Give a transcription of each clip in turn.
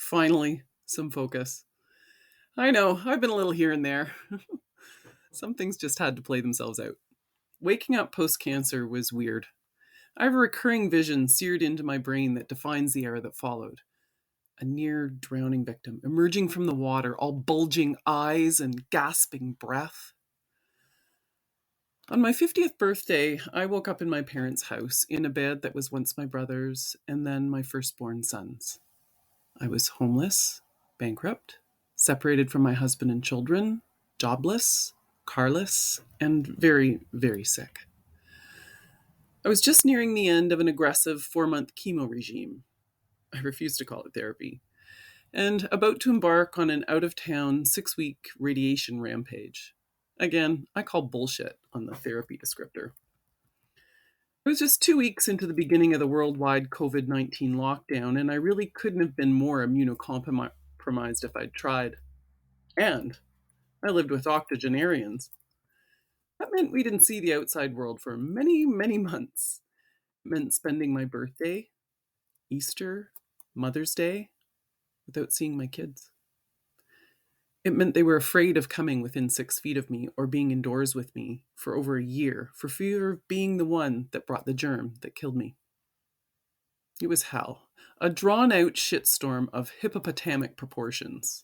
Finally, some focus. I know, I've been a little here and there. Some things just had to play themselves out. Waking up post-cancer was weird. I have a recurring vision seared into my brain that defines the era that followed. A near drowning victim, emerging from the water, all bulging eyes and gasping breath. On my 50th birthday, I woke up in my parents' house in a bed that was once my brother's and then my firstborn son's. I was homeless, bankrupt, separated from my husband and children, jobless, carless, and very, very sick. I was just nearing the end of an aggressive 4-month chemo regime. I refuse to call it therapy. And about to embark on an out-of-town 6-week radiation rampage. Again, I call bullshit on the therapy descriptor. It was just 2 weeks into the beginning of the worldwide COVID-19 lockdown, and I really couldn't have been more immunocompromised if I'd tried. And I lived with octogenarians. That meant we didn't see the outside world for many, many months. It meant spending my birthday, Easter, Mother's Day without seeing my kids. It meant they were afraid of coming within 6 feet of me or being indoors with me for over a year for fear of being the one that brought the germ that killed me. It was hell, a drawn-out shitstorm of hippopotamic proportions.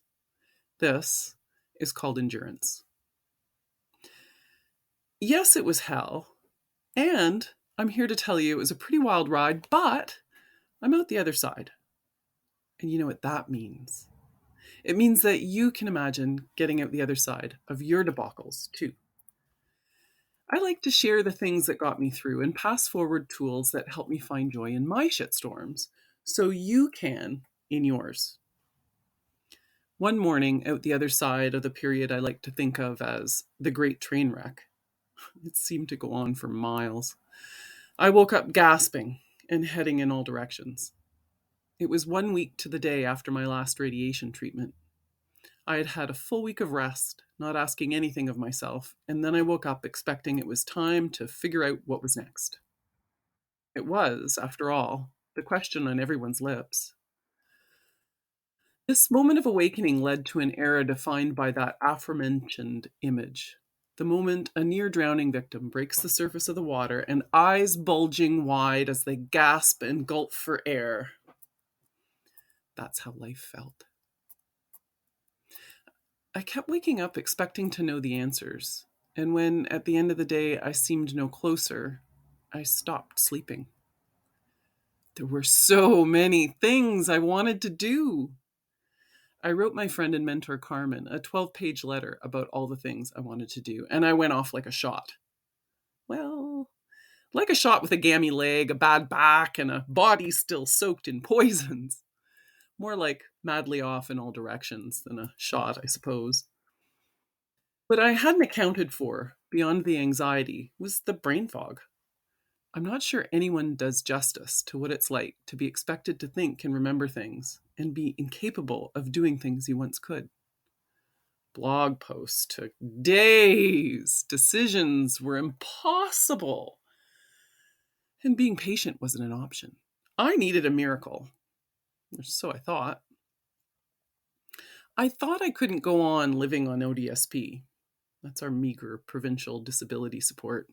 This is called endurance. Yes, it was hell, and I'm here to tell you it was a pretty wild ride, but I'm out the other side. And you know what that means. It means that you can imagine getting out the other side of your debacles, too. I like to share the things that got me through and pass forward tools that help me find joy in my shitstorms, so you can in yours. One morning, out the other side of the period I like to think of as the Great Train Wreck, it seemed to go on for miles, I woke up gasping and heading in all directions. It was 1 week to the day after my last radiation treatment. I had had a full week of rest, not asking anything of myself, and then I woke up expecting it was time to figure out what was next. It was, after all, the question on everyone's lips. This moment of awakening led to an era defined by that aforementioned image. The moment a near-drowning victim breaks the surface of the water and eyes bulging wide as they gasp and gulp for air. That's how life felt. I kept waking up expecting to know the answers, and when, at the end of the day, I seemed no closer, I stopped sleeping. There were so many things I wanted to do. I wrote my friend and mentor Carmen a 12-page letter about all the things I wanted to do, and I went off like a shot. Well, like a shot with a gammy leg, a bad back, and a body still soaked in poisons. More like madly off in all directions than a shot, I suppose. What I hadn't accounted for, beyond the anxiety, was the brain fog. I'm not sure anyone does justice to what it's like to be expected to think and remember things and be incapable of doing things you once could. Blog posts took days. Decisions were impossible. And being patient wasn't an option. I needed a miracle. Or so I thought. I thought I couldn't go on living on ODSP. That's our meager provincial disability support.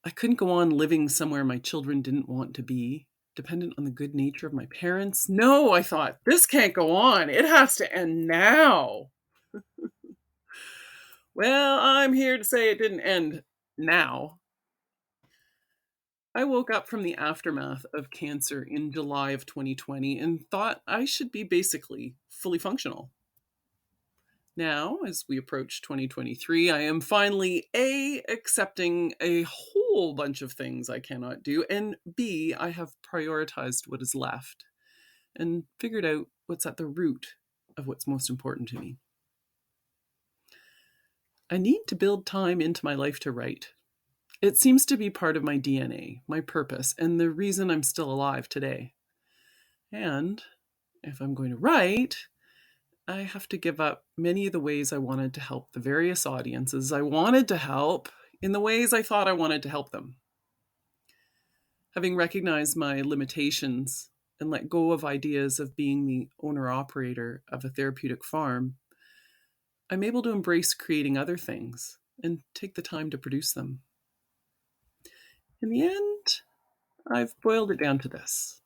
I couldn't go on living somewhere my children didn't want to be, dependent on the good nature of my parents. No, I thought, this can't go on. It has to end now. Well, I'm here to say it didn't end now. I woke up from the aftermath of cancer in July of 2020 and thought I should be basically fully functional. Now, as we approach 2023, I am finally A, accepting a whole bunch of things I cannot do, and B, I have prioritized what is left and figured out what's at the root of what's most important to me. I need to build time into my life to write. It seems to be part of my DNA, my purpose, and the reason I'm still alive today. And if I'm going to write, I have to give up many of the ways I wanted to help the various audiences I wanted to help in the ways I thought I wanted to help them. Having recognized my limitations, and let go of ideas of being the owner operator of a therapeutic farm, I'm able to embrace creating other things and take the time to produce them. In the end, I've boiled it down to this.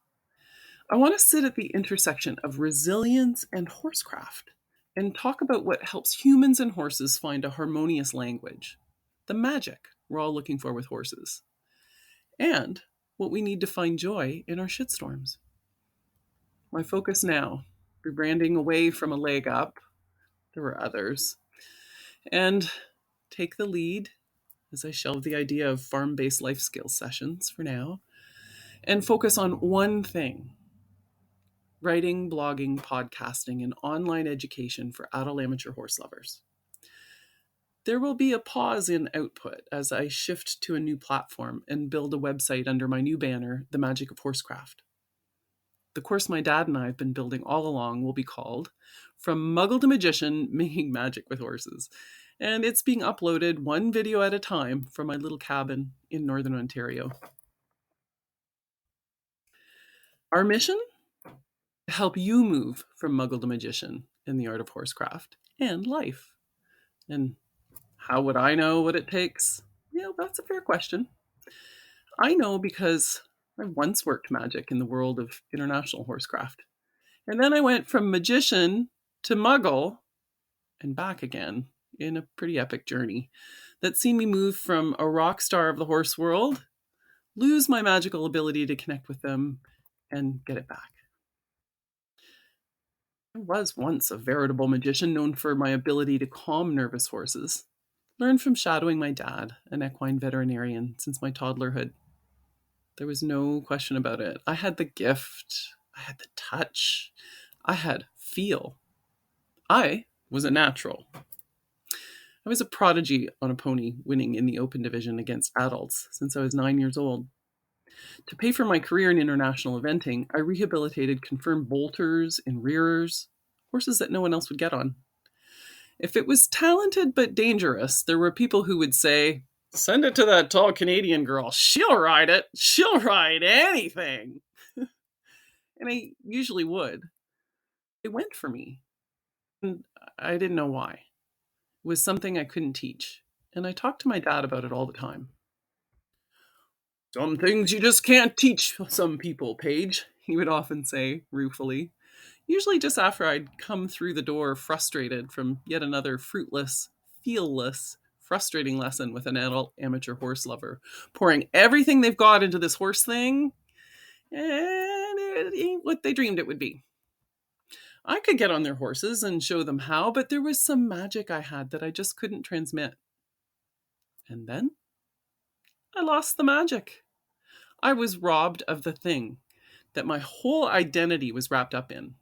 I want to sit at the intersection of resilience and horsecraft and talk about what helps humans and horses find a harmonious language, the magic we're all looking for with horses, and what we need to find joy in our shitstorms. My focus now, rebranding away from a leg up, there were others, and take the lead as I shelve the idea of farm based life skills sessions for now and focus on one thing: writing, blogging, podcasting, and online education for adult amateur horse lovers. There will be a pause in output as I shift to a new platform and build a website under my new banner, The Magic of Horsecraft. The course my dad and I have been building all along will be called From Muggle to Magician, Making Magic with Horses. And it's being uploaded one video at a time from my little cabin in Northern Ontario. Our mission? To help you move from Muggle to Magician in the art of horsecraft and life. And how would I know what it takes? Yeah, that's a fair question. I know because I once worked magic in the world of international horsecraft. And then I went from magician to Muggle and back again in a pretty epic journey that's seen me move from a rock star of the horse world, lose my magical ability to connect with them, and get it back. I was once a veritable magician known for my ability to calm nervous horses. Learned from shadowing my dad, an equine veterinarian, since my toddlerhood. There was no question about it. I had the gift, I had the touch, I had feel. I was a natural. I was a prodigy on a pony, winning in the open division against adults since I was 9 years old. To pay for my career in international eventing, I rehabilitated confirmed bolters and rearers, horses that no one else would get on. If it was talented but dangerous, there were people who would say, "Send it to that tall Canadian girl. She'll ride it. She'll ride anything." And I usually would. It went for me. And I didn't know why. It was something I couldn't teach. And I talked to my dad about it all the time. "Some things you just can't teach some people, Paige," he would often say ruefully. Usually just after I'd come through the door frustrated from yet another fruitless, feelless, frustrating lesson with an adult amateur horse lover, pouring everything they've got into this horse thing, and it ain't what they dreamed it would be. I could get on their horses and show them how, but there was some magic I had that I just couldn't transmit. And then I lost the magic. I was robbed of the thing that my whole identity was wrapped up in.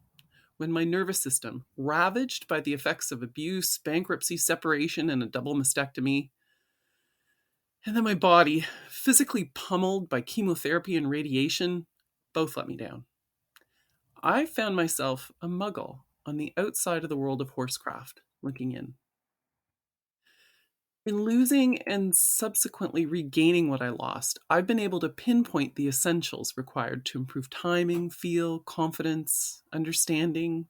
When my nervous system, ravaged by the effects of abuse, bankruptcy, separation, and a double mastectomy, and then my body, physically pummeled by chemotherapy and radiation, both let me down. I found myself a Muggle on the outside of the world of horsecraft, looking in. In losing and subsequently regaining what I lost, I've been able to pinpoint the essentials required to improve timing, feel, confidence, understanding,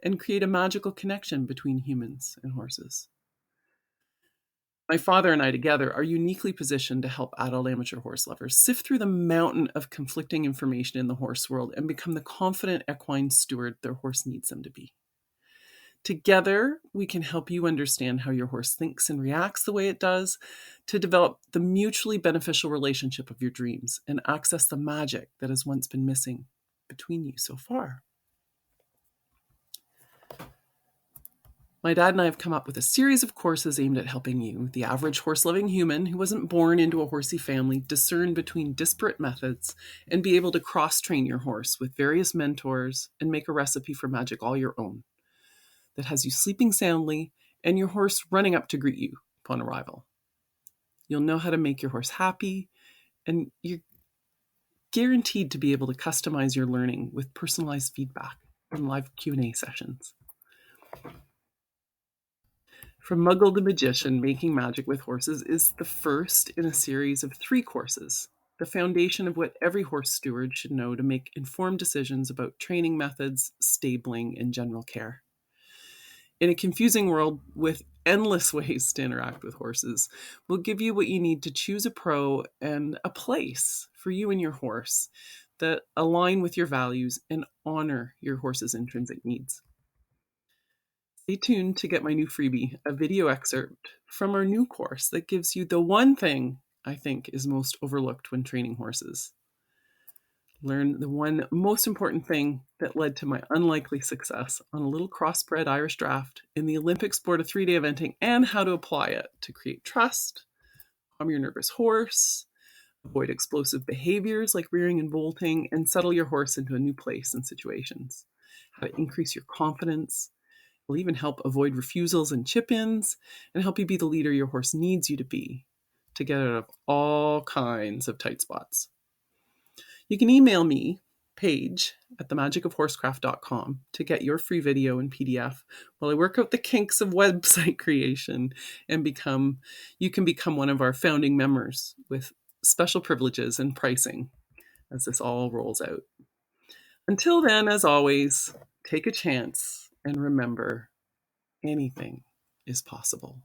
and create a magical connection between humans and horses. My father and I together are uniquely positioned to help adult amateur horse lovers sift through the mountain of conflicting information in the horse world and become the confident equine steward their horse needs them to be. Together, we can help you understand how your horse thinks and reacts the way it does to develop the mutually beneficial relationship of your dreams and access the magic that has once been missing between you so far. My dad and I have come up with a series of courses aimed at helping you, the average horse-loving human who wasn't born into a horsey family, discern between disparate methods and be able to cross-train your horse with various mentors and make a recipe for magic all your own that has you sleeping soundly and your horse running up to greet you upon arrival. You'll know how to make your horse happy, and you're guaranteed to be able to customize your learning with personalized feedback and live Q&A sessions. From Muggle to Magician, Making Magic with Horses is the first in a series of 3 courses the foundation of what every horse steward should know to make informed decisions about training methods, stabling, and general care. In a confusing world with endless ways to interact with horses, we'll give you what you need to choose a pro and a place for you and your horse that align with your values and honor your horse's intrinsic needs. Stay tuned to get my new freebie, a video excerpt from our new course that gives you the one thing I think is most overlooked when training horses. Learn the one most important thing that led to my unlikely success on a little crossbred Irish draft in the Olympic sport of 3-day eventing, and how to apply it to create trust, calm your nervous horse, avoid explosive behaviors like rearing and bolting, and settle your horse into a new place and situations. How to increase your confidence. Will even help avoid refusals and chip-ins, and help you be the leader your horse needs you to be, to get out of all kinds of tight spots. You can email me, Paige, at themagicofhorsecraft.com to get your free video and PDF while I work out the kinks of website creation, and you can become one of our founding members with special privileges and pricing as this all rolls out. Until then, as always, take a chance and remember, anything is possible.